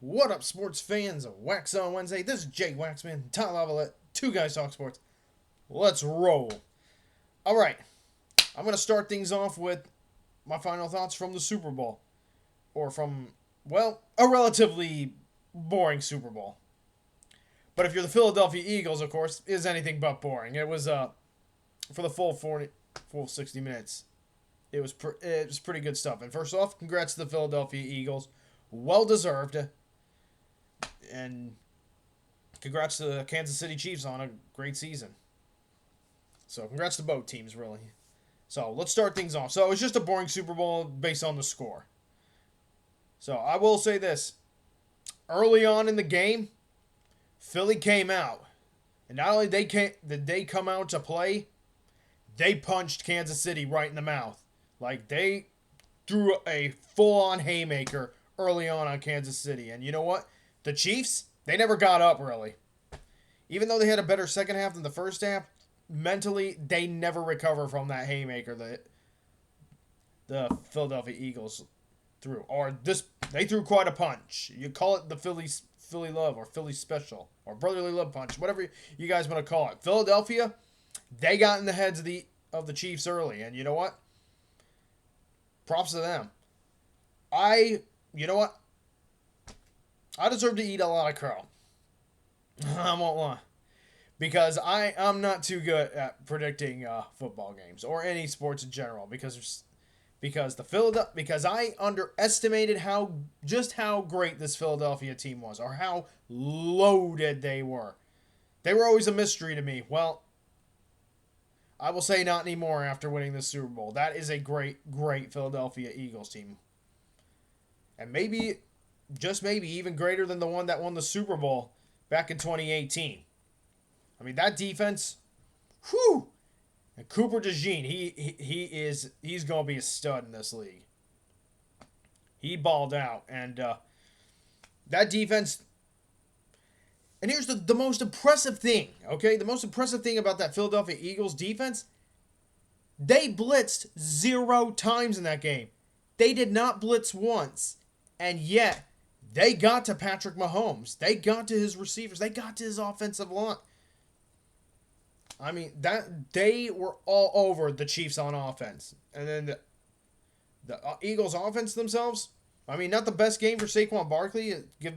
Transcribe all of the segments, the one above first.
What up, sports fans of Waxon Wednesday? This is Jake Waxman, Tom Lavalette, Two Guys Talk Sports. Let's roll. All right, I'm going to start things off with my final thoughts from the Super Bowl. Or from, well, a relatively boring Super Bowl. But if you're the Philadelphia Eagles, of course, it is anything but boring. It was, for the full 60 minutes, it was pretty good stuff. And first off, congrats to the Philadelphia Eagles. Well deserved. And congrats to the Kansas City Chiefs on a great season. So congrats to both teams, really. So let's start things off. So it was just a boring Super Bowl based on the score. So I will say this. Early on in the game, Philly came out. And not only did they come out to play, they punched Kansas City right in the mouth. Like, they threw a full-on haymaker early on Kansas City. And you know what? The Chiefs, they never got up, really. Even though they had a better second half than the first half, mentally, they never recover from that haymaker that the Philadelphia Eagles threw. Or they threw quite a punch. You call it the Philly love or Philly special or brotherly love punch, whatever you guys want to call it. Philadelphia, they got in the heads of the Chiefs early. And you know what? Props to them. You know what? I deserve to eat a lot of crow. I won't lie. Because I'm not too good at predicting football games or any sports in general because I underestimated how great this Philadelphia team was or how loaded they were. They were always a mystery to me. Well, I will say not anymore after winning the Super Bowl. That is a great Philadelphia Eagles team. And maybe, just maybe, even greater than the one that won the Super Bowl back in 2018. I mean, that defense, whew! And Cooper DeJean, he's going to be a stud in this league. He balled out. And that defense, and here's the most impressive thing, okay? The most impressive thing about that Philadelphia Eagles defense, they blitzed 0 times in that game. They did not blitz once. And yet, they got to Patrick Mahomes. They got to his receivers. They got to his offensive line. I mean, they were all over the Chiefs on offense. And then the Eagles offense themselves, I mean, not the best game for Saquon Barkley. Give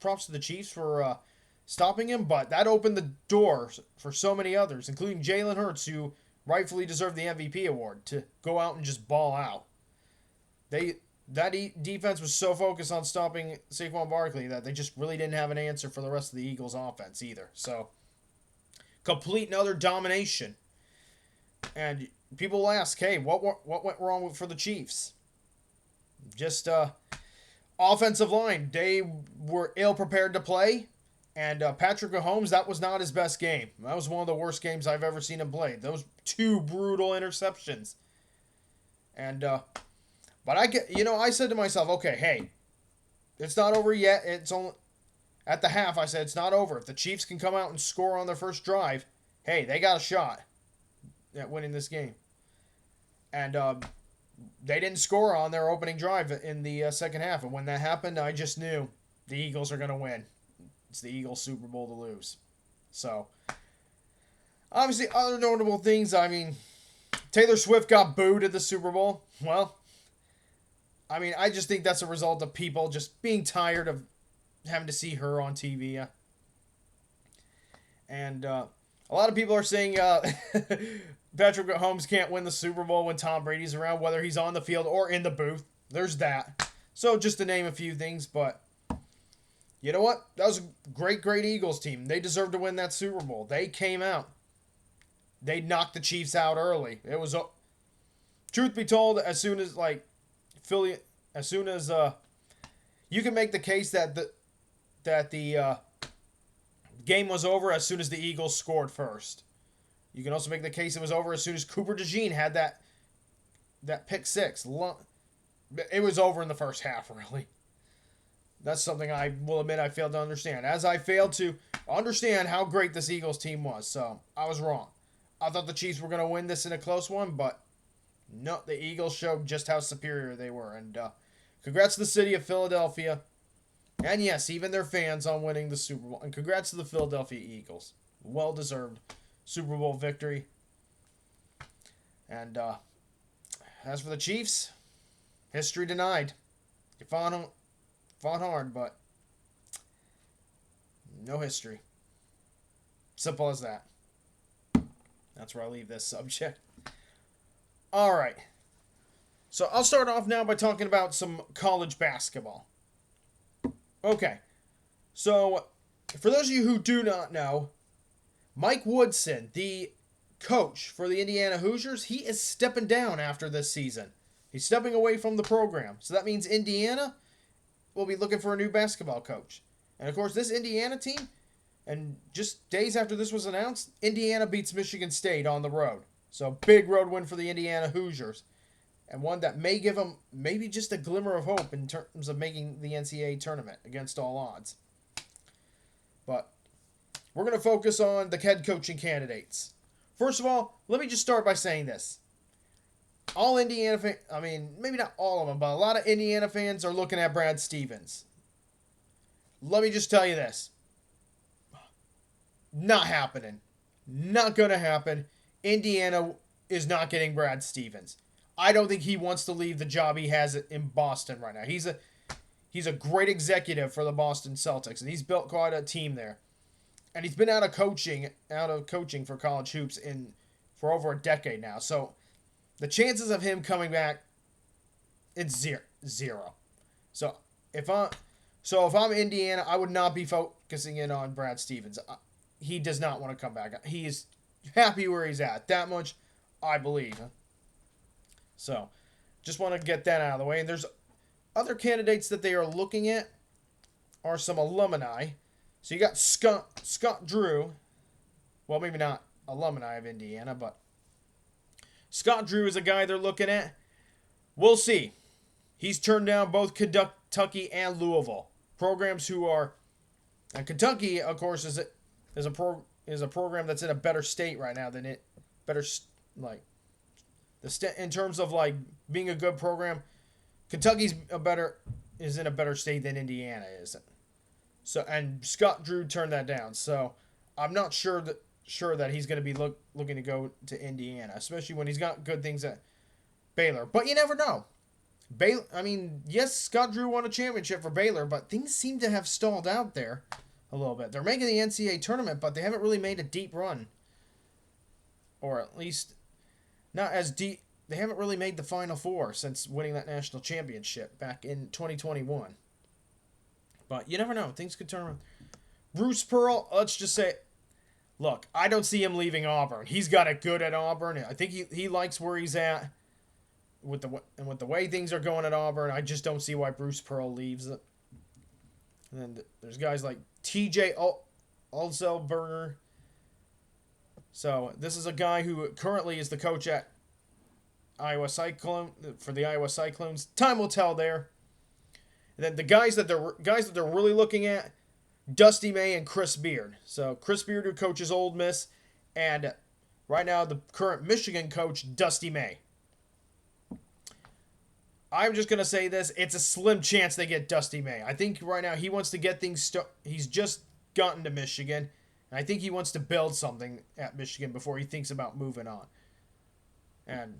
props to the Chiefs for stopping him, but that opened the door for so many others, including Jalen Hurts, who rightfully deserved the MVP award, to go out and just ball out. That defense was so focused on stopping Saquon Barkley that they just really didn't have an answer for the rest of the Eagles offense either. So, complete and utter domination. And people will ask, hey, what went wrong for the Chiefs? Just offensive line. They were ill-prepared to play. And Patrick Mahomes, that was not his best game. That was one of the worst games I've ever seen him play. Those 2 brutal interceptions. And, but I said to myself, okay, hey, it's not over yet. It's only, at the half, I said, it's not over. If the Chiefs can come out and score on their first drive, hey, they got a shot at winning this game. And they didn't score on their opening drive in the second half. And when that happened, I just knew the Eagles are going to win. It's the Eagles' Super Bowl to lose. So, obviously, other notable things, I mean, Taylor Swift got booed at the Super Bowl. Well, I mean, I just think that's a result of people just being tired of having to see her on TV. And a lot of people are saying Patrick Mahomes can't win the Super Bowl when Tom Brady's around, whether he's on the field or in the booth. There's that. So just to name a few things, but you know what? That was a great Eagles team. They deserved to win that Super Bowl. They came out. They knocked the Chiefs out early. It was, truth be told, as soon as Philly, as soon as you can make the case that the game was over as soon as the Eagles scored first. You can also make the case it was over as soon as Cooper DeJean had that pick six. It was over in the first half, really. That's something I will admit I failed to understand. As I failed to understand how great this Eagles team was. So, I was wrong. I thought the Chiefs were going to win this in a close one, but no, the Eagles showed just how superior they were. And congrats to the city of Philadelphia. And yes, even their fans on winning the Super Bowl. And congrats to the Philadelphia Eagles. Well-deserved Super Bowl victory. And as for the Chiefs, history denied. You fought hard, but no history. Simple as that. That's where I leave this subject. All right. So I'll start off now by talking about some college basketball. Okay. So for those of you who do not know, Mike Woodson, the coach for the Indiana Hoosiers, he is stepping down after this season. He's stepping away from the program. So that means Indiana will be looking for a new basketball coach. And of course, this Indiana team, and just days after this was announced, Indiana beats Michigan State on the road. So big road win for the Indiana Hoosiers. And one that may give them maybe just a glimmer of hope in terms of making the NCAA tournament against all odds. But we're going to focus on the head coaching candidates. First of all, let me just start by saying this. All Indiana fans, I mean, maybe not all of them, but a lot of Indiana fans are looking at Brad Stevens. Let me just tell you this. Not happening. Not going to happen. Indiana is not getting Brad Stevens. I don't think he wants to leave the job he has in Boston right now. He's a great executive for the Boston Celtics, and he's built quite a team there. And he's been out of coaching for college hoops for over a decade now. So the chances of him coming back, it's zero. So if I'm Indiana, I would not be focusing in on Brad Stevens. He does not want to come back. He is happy where he's at. That much, I believe. So, just want to get that out of the way. And there's other candidates that they are looking at are some alumni. So you got Scott Drew. Well, maybe not alumni of Indiana, but Scott Drew is a guy they're looking at. We'll see. He's turned down both Kentucky and Louisville programs who are. And Kentucky, of course, is a program that's in a better state right now than it. Better like. In terms of like being a good program, Kentucky's is in a better state than Indiana is. So and Scott Drew turned that down. So I'm not sure that he's going to be looking to go to Indiana, especially when he's got good things at Baylor. But you never know. Baylor. I mean, yes, Scott Drew won a championship for Baylor, but things seem to have stalled out there a little bit. They're making the NCAA tournament, but they haven't really made a deep run, or at least. Not as deep. They haven't really made the Final Four since winning that national championship back in 2021. But you never know. Things could turn around. Bruce Pearl, let's just say, look, I don't see him leaving Auburn. He's got it good at Auburn. I think he likes where he's at. With the way things are going at Auburn, I just don't see why Bruce Pearl leaves it. And then there's guys like TJ Alzelberger. So this is a guy who currently is the coach at Iowa for the Iowa Cyclones. Time will tell there. And then the guys that they're really looking at, Dusty May and Chris Beard. So Chris Beard, who coaches Ole Miss, and right now the current Michigan coach, Dusty May. I'm just gonna say this: it's a slim chance they get Dusty May. I think right now he wants to get things. He's just gotten to Michigan. And I think he wants to build something at Michigan before he thinks about moving on. And,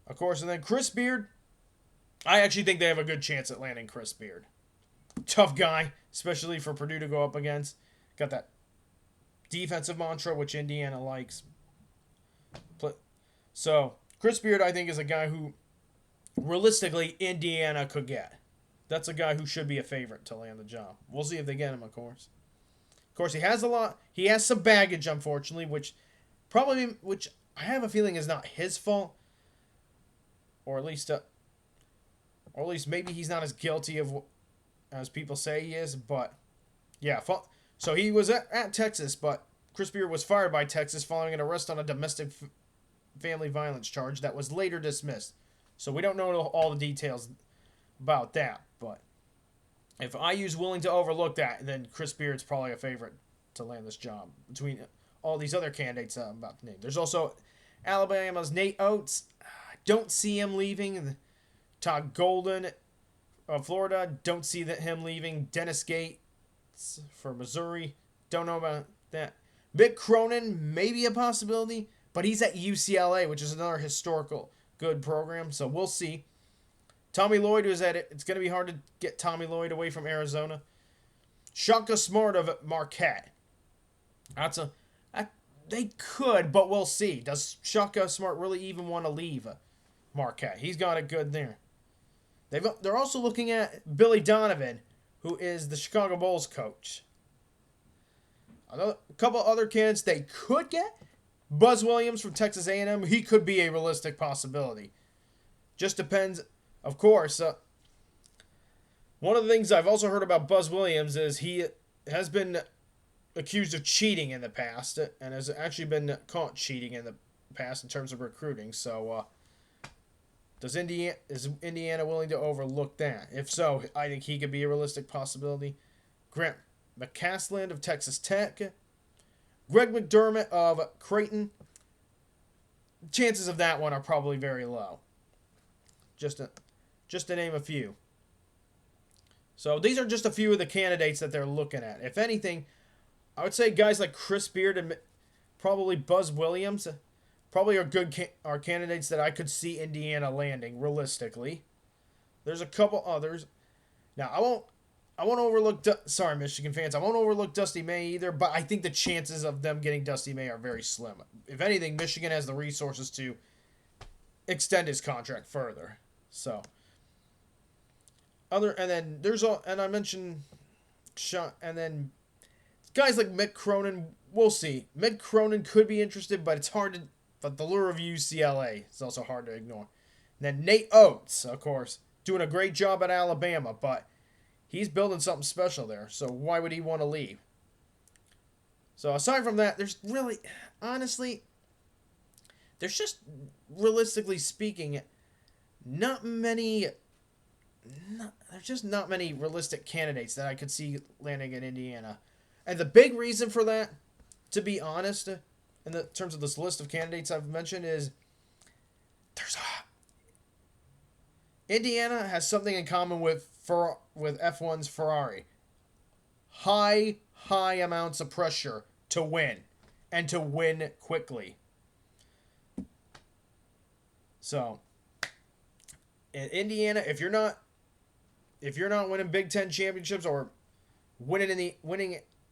of course, and then Chris Beard. I actually think they have a good chance at landing Chris Beard. Tough guy, especially for Purdue to go up against. Got that defensive mantra, which Indiana likes. So, Chris Beard, I think, is a guy who, realistically, Indiana could get. That's a guy who should be a favorite to land the job. We'll see if they get him, of course. Of course, he has a lot. He has some baggage, unfortunately, which I have a feeling is not his fault, or at least maybe he's not as guilty as people say he is. But yeah, so he was at Texas, but Chris Beard was fired by Texas following an arrest on a domestic family violence charge that was later dismissed. So we don't know all the details about that, but. If IU's willing to overlook that, then Chris Beard's probably a favorite to land this job between all these other candidates I'm about to name. There's also Alabama's Nate Oates. I don't see him leaving. Todd Golden Florida. Don't see him leaving. Dennis Gates for Missouri. Don't know about that. Mick Cronin, maybe a possibility, but he's at UCLA, which is another historical good program, so we'll see. Tommy Lloyd was at it. It's going to be hard to get Tommy Lloyd away from Arizona. Shaka Smart of Marquette. They could, but we'll see. Does Shaka Smart really even want to leave Marquette? He's got it good there. They're also looking at Billy Donovan, who is the Chicago Bulls coach. A couple other candidates they could get. Buzz Williams from Texas A&M. He could be a realistic possibility. Just depends, of course. One of the things I've also heard about Buzz Williams is he has been accused of cheating in the past and has actually been caught cheating in the past in terms of recruiting. So, is Indiana willing to overlook that? If so, I think he could be a realistic possibility. Grant McCasland of Texas Tech. Greg McDermott of Creighton. Chances of that one are probably very low. Just to name a few. So these are just a few of the candidates that they're looking at. If anything, I would say guys like Chris Beard and probably Buzz Williams probably are candidates that I could see Indiana landing realistically. There's a couple others. Now I won't overlook. Sorry, Michigan fans. I won't overlook Dusty May either. But I think the chances of them getting Dusty May are very slim. If anything, Michigan has the resources to extend his contract further. So, and I mentioned Sean, and then guys like Mick Cronin. We'll see. Mick Cronin could be interested, but it's hard to. But the lure of UCLA is also hard to ignore. And then Nate Oates, of course, doing a great job at Alabama, but he's building something special there. So why would he want to leave? So aside from that, there's really, honestly, there's just realistically speaking, there's just not many realistic candidates that I could see landing in Indiana. And the big reason for that, to be honest, in terms of this list of candidates I've mentioned, is Indiana has something in common with F1's Ferrari. High amounts of pressure to win, and to win quickly. So, in Indiana, if you're not winning Big Ten championships or winning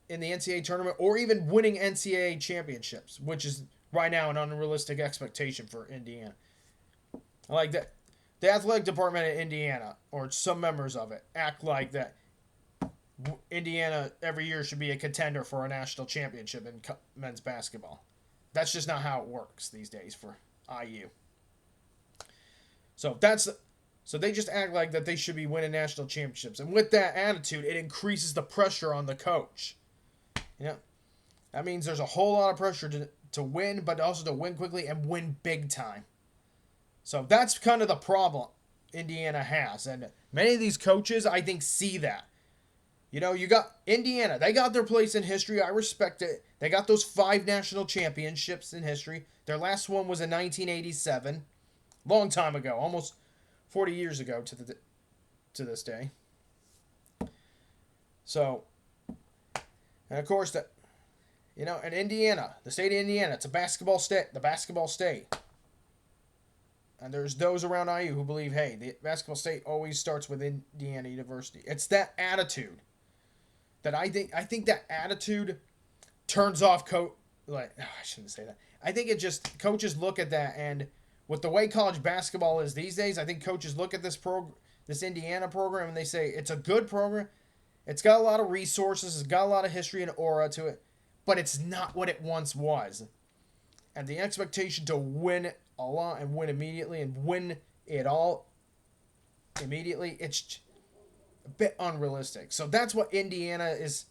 in the NCAA tournament or even winning NCAA championships, which is right now an unrealistic expectation for Indiana. I like that. The athletic department at Indiana, or some members of it, act like that Indiana every year should be a contender for a national championship in men's basketball. That's just not how it works these days for IU. So they just act like that they should be winning national championships. And with that attitude, it increases the pressure on the coach. You know, that means there's a whole lot of pressure to win, but also to win quickly and win big time. So that's kind of the problem Indiana has. And many of these coaches, I think, see that. You know, you got Indiana. They got their place in history. I respect it. They got those 5 national championships in history. Their last one was in 1987. Long time ago. Almost 40 years ago to this day. So, and of course, in Indiana, the state of Indiana, it's a basketball state. The basketball state. And there's those around IU who believe, hey, the basketball state always starts with Indiana University. It's that attitude that I think that attitude turns off I shouldn't say that. I think it just, coaches look at that, and with the way college basketball is these days, I think coaches look at this Indiana program and they say, it's a good program. It's got a lot of resources. It's got a lot of history and aura to it. But it's not what it once was. And the expectation to win a lot and win immediately and win it all immediately, it's a bit unrealistic. So that's what Indiana is.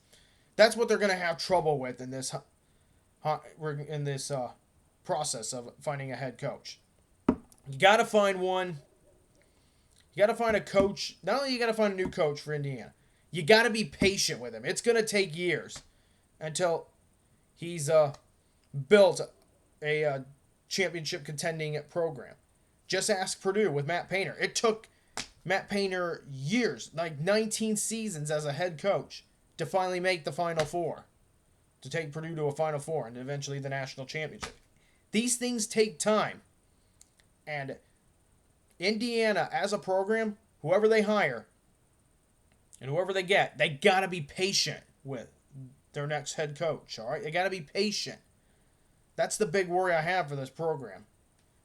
That's what they're going to have trouble with in this process of finding a head coach. You got to find one. You got to find a coach. Not only you got to find a new coach for Indiana, you got to be patient with him. It's going to take years until he's built a championship contending program. Just ask Purdue with Matt Painter. It took Matt Painter years, like 19 seasons as a head coach, to finally make the Final Four, to take Purdue to a Final Four and eventually the national championship. These things take time. And Indiana, as a program, whoever they hire and whoever they get, they got to be patient with their next head coach, all right? They got to be patient. That's the big worry I have for this program.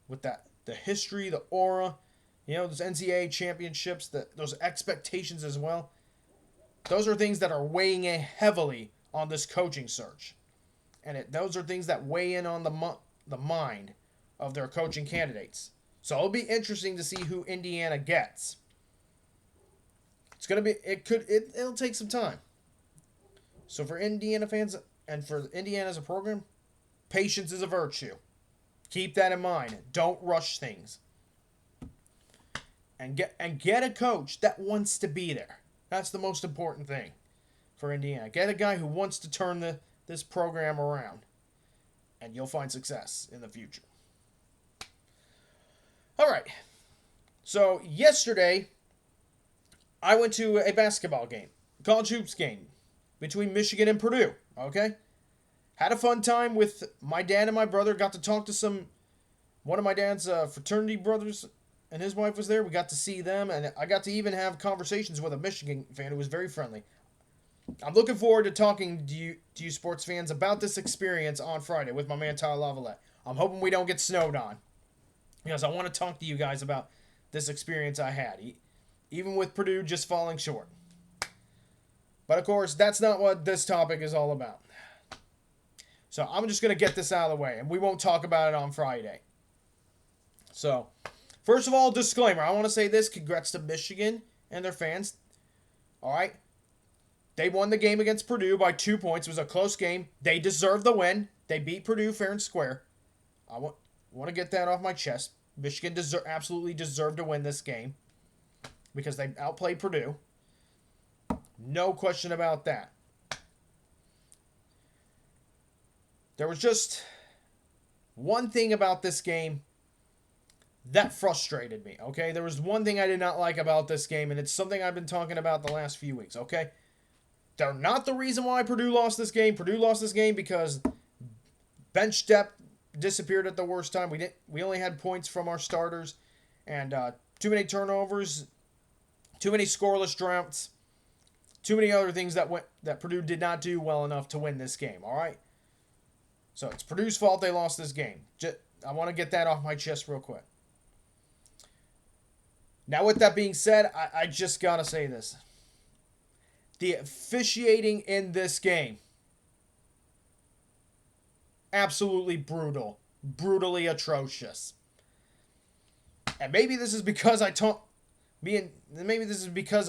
With that, the history, the aura, those NCAA championships, those expectations as well. Those are things that are weighing in heavily on this coaching search. And those are things that weigh in on the mind of their coaching candidates. So it'll be interesting to see who Indiana gets. It'll take some time. So for Indiana fans and for Indiana as a program, patience is a virtue. Keep that in mind. Don't rush things. And get a coach that wants to be there. That's the most important thing for Indiana. Get a guy who wants to turn this program around. And you'll find success in the future. All right. So yesterday, I went to a basketball game, college hoops game, between Michigan and Purdue. Okay? Had a fun time with my dad and my brother. Got to talk to one of my dad's fraternity brothers and his wife was there. We got to see them, and I got to even have conversations with a Michigan fan who was very friendly. I'm looking forward to talking to you sports fans about this experience on Friday with my man Tyler Lavalette. I'm hoping we don't get snowed on, because I want to talk to you guys about this experience I had, even with Purdue just falling short. But of course, that's not what this topic is all about. So I'm just going to get this out of the way, and we won't talk about it on Friday. So, first of all, disclaimer. I want to say this. Congrats to Michigan and their fans. All right. They won the game against Purdue by 2 points. It was a close game. They deserved the win. They beat Purdue fair and square. I want to get that off my chest. Michigan absolutely deserved to win this game because they outplayed Purdue. No question about that. There was just one thing about this game that frustrated me, okay? There was one thing I did not like about this game, and it's something I've been talking about the last few weeks, okay? They're not the reason why Purdue lost this game. Purdue lost this game because bench depth disappeared at the worst time. We only had points from our starters, and too many turnovers, too many scoreless droughts, too many other things that Purdue did not do well enough to win this game, all right? So it's Purdue's fault they lost this game. I want to get that off my chest real quick. Now, with that being said, I just got to say this. The officiating in this game, absolutely brutal. Brutally atrocious. And maybe this is because I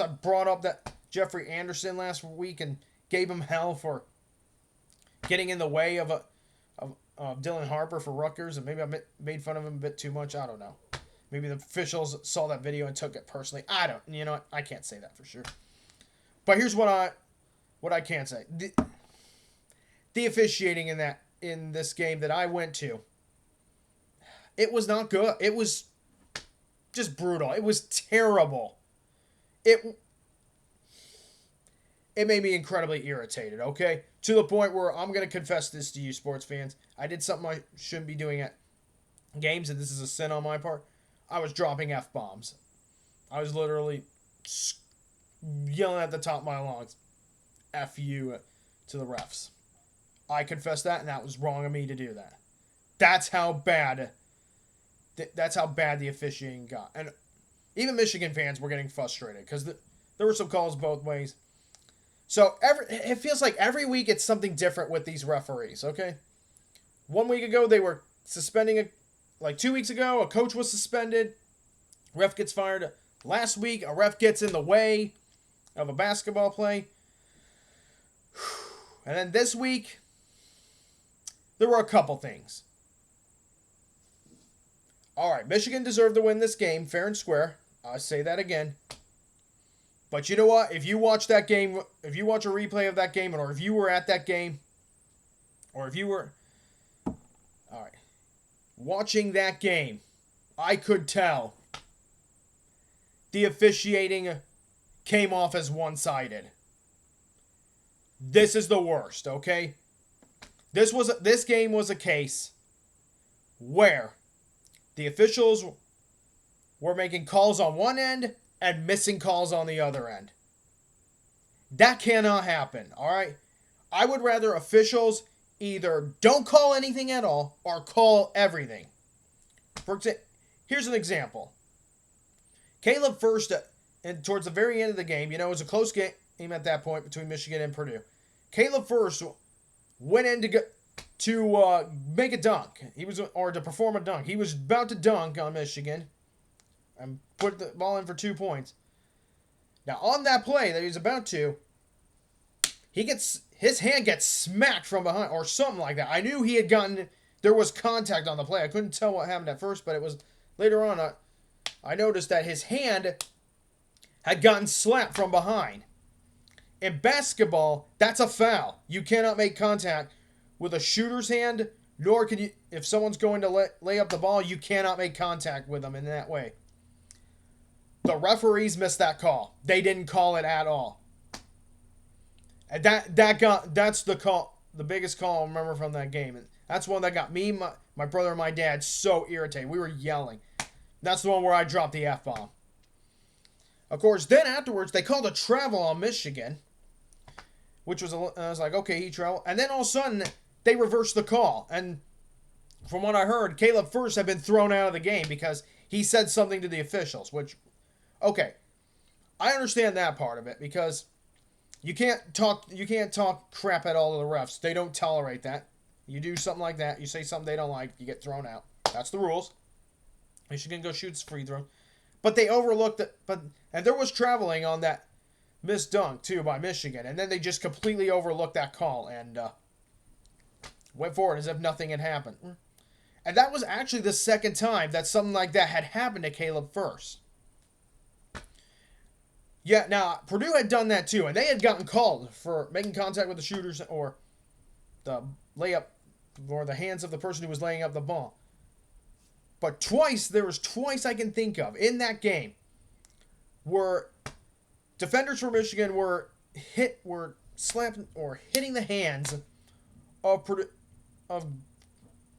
brought up that Jeffrey Anderson last week and gave him hell for getting in the way of Dylan Harper for Rutgers, and maybe I made fun of him a bit too much. I don't know. Maybe the officials saw that video and took it personally. I can't say that for sure. But here's what I can say. The officiating in this game that I went to, it was not good. It was just brutal. It was terrible. It made me incredibly irritated, okay? To the point where I'm going to confess this to you sports fans. I did something I shouldn't be doing at games, and this is a sin on my part. I was dropping F-bombs. I was literally yelling at the top of my lungs, F you to the refs. I confess that, and that was wrong of me to do that. That's how bad the officiating got. And even Michigan fans were getting frustrated because there were some calls both ways. So it feels like every week it's something different with these referees, okay? 1 week ago, they were suspending, 2 weeks ago, a coach was suspended. Ref gets fired. Last week, a ref gets in the way of a basketball play. And then this week, there were a couple things. All right, Michigan deserved to win this game, fair and square. I'll say that again. But you know what? If you watch that game, if you watch a replay of that game, or if you were at that game, or if you were, watching that game, I could tell the officiating came off as one-sided. This is the worst, okay? This game was a case where the officials were making calls on one end and missing calls on the other end. That cannot happen, all right? I would rather officials either don't call anything at all or call everything. For example, here's an example. Caleb First, and towards the very end of the game, it was a close game at that point between Michigan and Purdue. Caleb First went in to make a dunk. To perform a dunk. He was about to dunk on Michigan and put the ball in for 2 points. Now, on that play that he was about to, his hand gets smacked from behind or something like that. I knew there was contact on the play. I couldn't tell what happened at first, but it was later on. I noticed that his hand had gotten slapped from behind. In basketball, that's a foul. You cannot make contact with a shooter's hand, nor can you, if someone's going to lay up the ball, you cannot make contact with them in that way. The referees missed that call. They didn't call it at all. And that's the call, the biggest call I remember from that game. And that's one that got me, my brother, and my dad so irritated. We were yelling. That's the one where I dropped the F-bomb. Of course, then afterwards, they called a travel on Michigan, which was, I was like, okay, he traveled. And then all of a sudden, they reversed the call. And from what I heard, Caleb First had been thrown out of the game because he said something to the officials, which, okay, I understand that part of it because you can't talk crap at all to the refs. They don't tolerate that. You do something like that, you say something they don't like, you get thrown out. That's the rules. Michigan go shoots free throw. But they overlooked it. And there was traveling on that missed dunk, too, by Michigan. And then they just completely overlooked that call and went forward as if nothing had happened. And that was actually the second time that something like that had happened to Caleb First. Yeah, now, Purdue had done that, too. And they had gotten called for making contact with the shooters or the layup or the hands of the person who was laying up the ball. But there was twice I can think of in that game where defenders for Michigan were slapping or hitting the hands of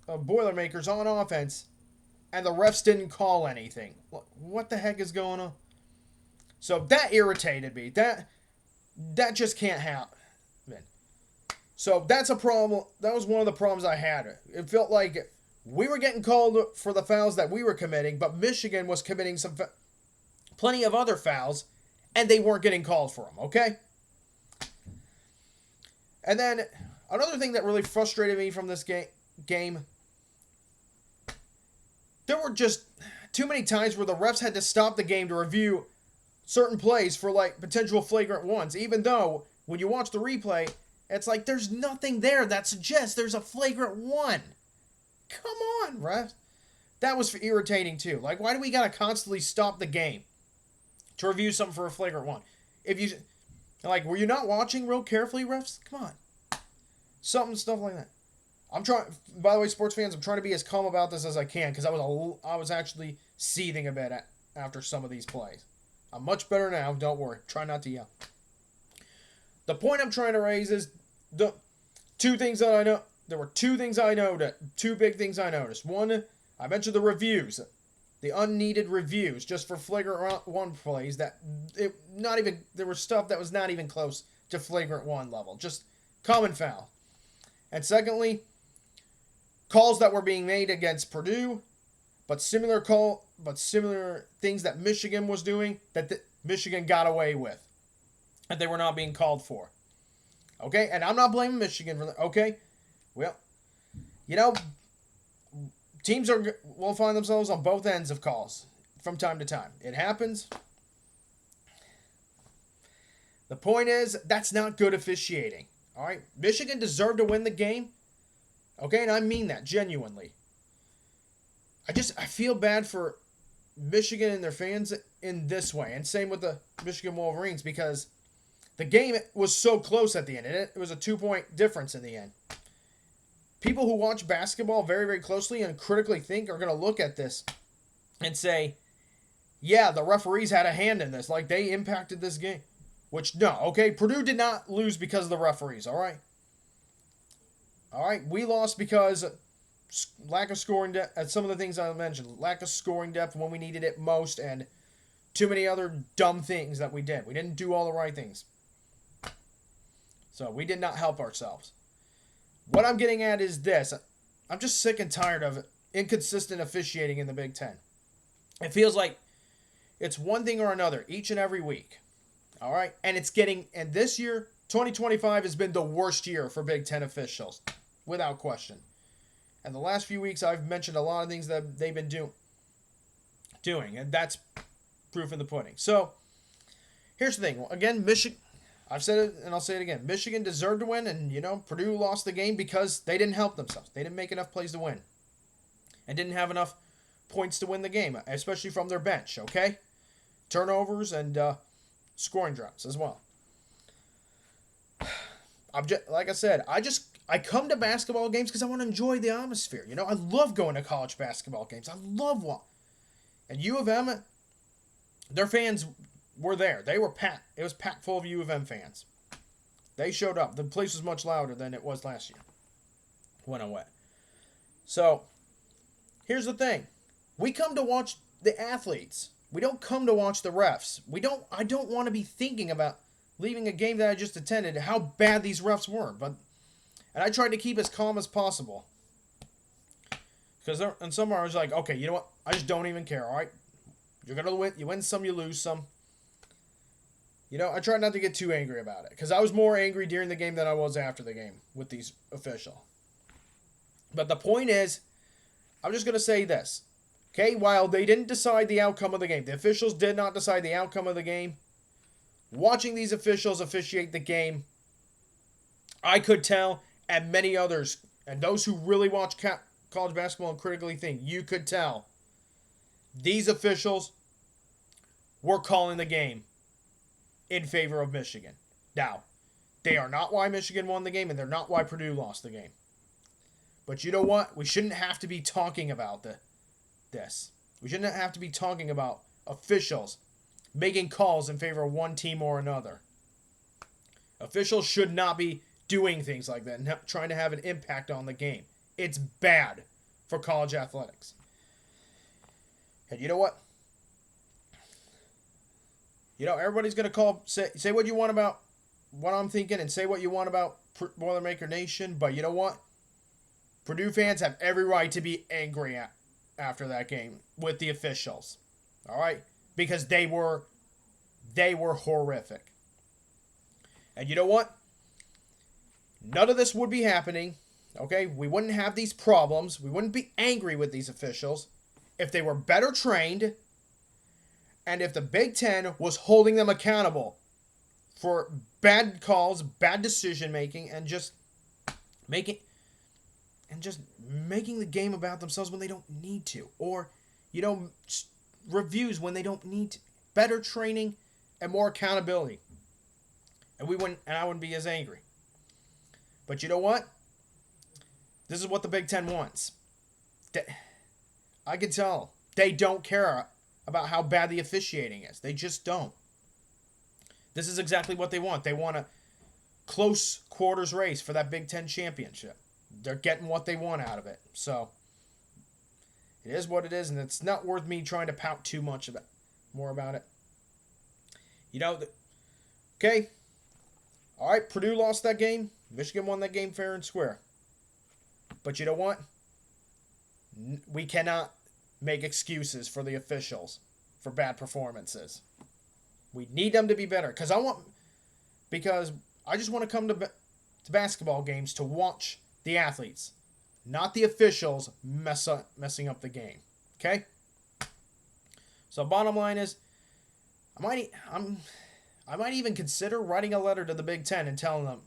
Boilermakers on offense, and the refs didn't call anything. What the heck is going on? So that irritated me. That just can't happen. So that's a problem. That was one of the problems I had. It felt like we were getting called for the fouls that we were committing, but Michigan was committing plenty of other fouls, and they weren't getting called for them, okay? And then another thing that really frustrated me from this game, there were just too many times where the refs had to stop the game to review certain plays for potential flagrant ones, even though when you watch the replay, it's like there's nothing there that suggests there's a flagrant one. Come on, refs. That was irritating too. Why do we gotta constantly stop the game to review something for a flagrant one? If you were you not watching real carefully, refs? Come on. Stuff like that. I'm trying. By the way, sports fans, I'm trying to be as calm about this as I can because I was actually seething a bit after some of these plays. I'm much better now. Don't worry. Try not to yell. The point I'm trying to raise is the two things that I know. There were two big things I noticed. One, I mentioned the reviews, the unneeded reviews, just for flagrant one plays there was stuff that was not even close to flagrant one level, just common foul. And secondly, calls that were being made against Purdue, but similar things that Michigan was doing that Michigan got away with, and they were not being called for. Okay, and I'm not blaming Michigan for that. Okay. Well, teams will find themselves on both ends of calls from time to time. It happens. The point is, that's not good officiating. All right? Michigan deserved to win the game. Okay, and I mean that genuinely. I feel bad for Michigan and their fans in this way, and same with the Michigan Wolverines, because the game was so close at the end. It was a 2-point difference in the end. People who watch basketball very, very closely and critically think are going to look at this and say, yeah, the referees had a hand in this. Like, they impacted this game. Which, no, okay, Purdue did not lose because of the referees, all right? All right, we lost because lack of scoring depth, some of the things I mentioned, lack of scoring depth when we needed it most, and too many other dumb things that we did. We didn't do all the right things. So we did not help ourselves. What I'm getting at is this. I'm just sick and tired of inconsistent officiating in the Big Ten. It feels like it's one thing or another each and every week. All right? And this year, 2025 has been the worst year for Big Ten officials, without question. And the last few weeks, I've mentioned a lot of things that they've been doing, and that's proof in the pudding. So, here's the thing. Again, Michigan, I've said it, and I'll say it again. Michigan deserved to win, and, Purdue lost the game because they didn't help themselves. They didn't make enough plays to win, and didn't have enough points to win the game, especially from their bench, okay? Turnovers and scoring drops as well. Like I said, I come to basketball games because I want to enjoy the atmosphere. I love going to college basketball games. I love one. And U of M, their fans were there. They were packed. It was packed full of U of M fans. They showed up. The place was much louder than it was last year when I went. So, here's the thing. We come to watch the athletes. We don't come to watch the refs. I don't want to be thinking about leaving a game that I just attended, how bad these refs were. And I tried to keep as calm as possible. Because somewhere I was like, okay, you know what? I just don't even care, all right? You're going to win. You win some, you lose some. I tried not to get too angry about it. Because I was more angry during the game than I was after the game with these officials. But the point is, I'm just going to say this. Okay, while they didn't decide the outcome of the game, the officials did not decide the outcome of the game. Watching these officials officiate the game, I could tell, and many others, and those who really watch college basketball and critically think, you could tell, these officials were calling the game in favor of Michigan. Now, they are not why Michigan won the game, and they're not why Purdue lost the game. But you know what? We shouldn't have to be talking about this. We shouldn't have to be talking about officials making calls in favor of one team or another. Officials should not be doing things like that and trying to have an impact on the game. It's bad for college athletics. And you know what? Everybody's going to say what you want about what I'm thinking and say what you want about Boilermaker Nation, but you know what? Purdue fans have every right to be angry after that game with the officials. All right? Because they were horrific. And you know what? None of this would be happening. Okay? We wouldn't have these problems. We wouldn't be angry with these officials if they were better trained and if the Big Ten was holding them accountable for bad calls, bad decision making, and just making the game about themselves when they don't need to. Or, reviews when they don't need to. Better training and more accountability. And I wouldn't be as angry. But you know what? This is what the Big Ten wants. I can tell. They don't care about how bad the officiating is. They just don't. This is exactly what they want. They want a close quarters race for that Big Ten championship. They're getting what they want out of it. So, it is what it is, and it's not worth me trying to pout too much more about it. Okay. All right, Purdue lost that game. Michigan won that game fair and square. But you know what? We cannot make excuses for the officials for bad performances. We need them to be better. Because I just want to come to basketball games to watch the athletes, not the officials messing up the game. Okay? So bottom line is, I might even consider writing a letter to the Big Ten and telling them,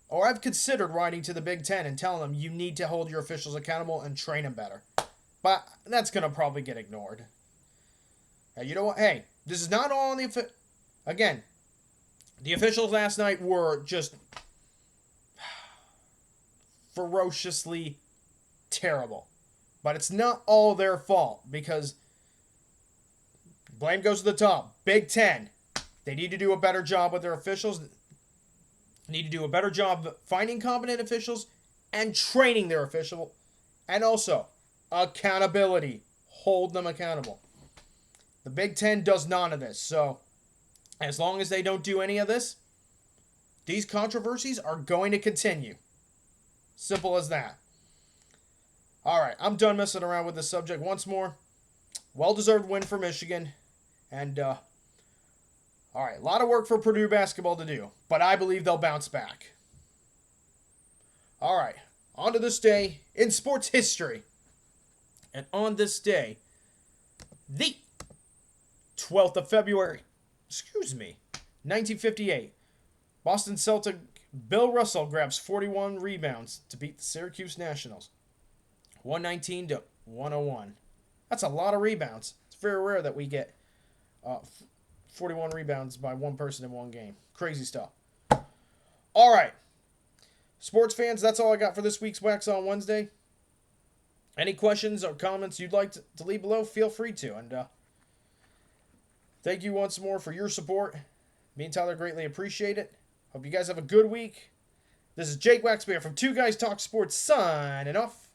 or I've considered writing to the Big Ten and telling them you need to hold your officials accountable and train them better. But that's going to probably get ignored. And you know what? Hey, this is not all on the... Again, the officials last night were just ferociously terrible. But it's not all their fault because blame goes to the top. Big Ten. They need to do a better job with their officials. Need to do a better job finding competent officials and training their official. And also, accountability. Hold them accountable. The Big Ten does none of this. So, as long as they don't do any of this, these controversies are going to continue. Simple as that. Alright, I'm done messing around with this subject once more. Well-deserved win for Michigan. And, alright, a lot of work for Purdue basketball to do. But I believe they'll bounce back. Alright, on to this day in sports history. And on this day, the 12th of February, 1958, Boston Celtic Bill Russell grabs 41 rebounds to beat the Syracuse Nationals. 119 to 101. That's a lot of rebounds. It's very rare that we get 41 rebounds by one person in one game. Crazy stuff. All right. Sports fans, that's all I got for this week's Waxon Wednesday. Any questions or comments you'd like to leave below, feel free to. And thank you once more for your support. Me and Tyler greatly appreciate it. Hope you guys have a good week. This is Jake Waxbear from Two Guys Talk Sports signing off.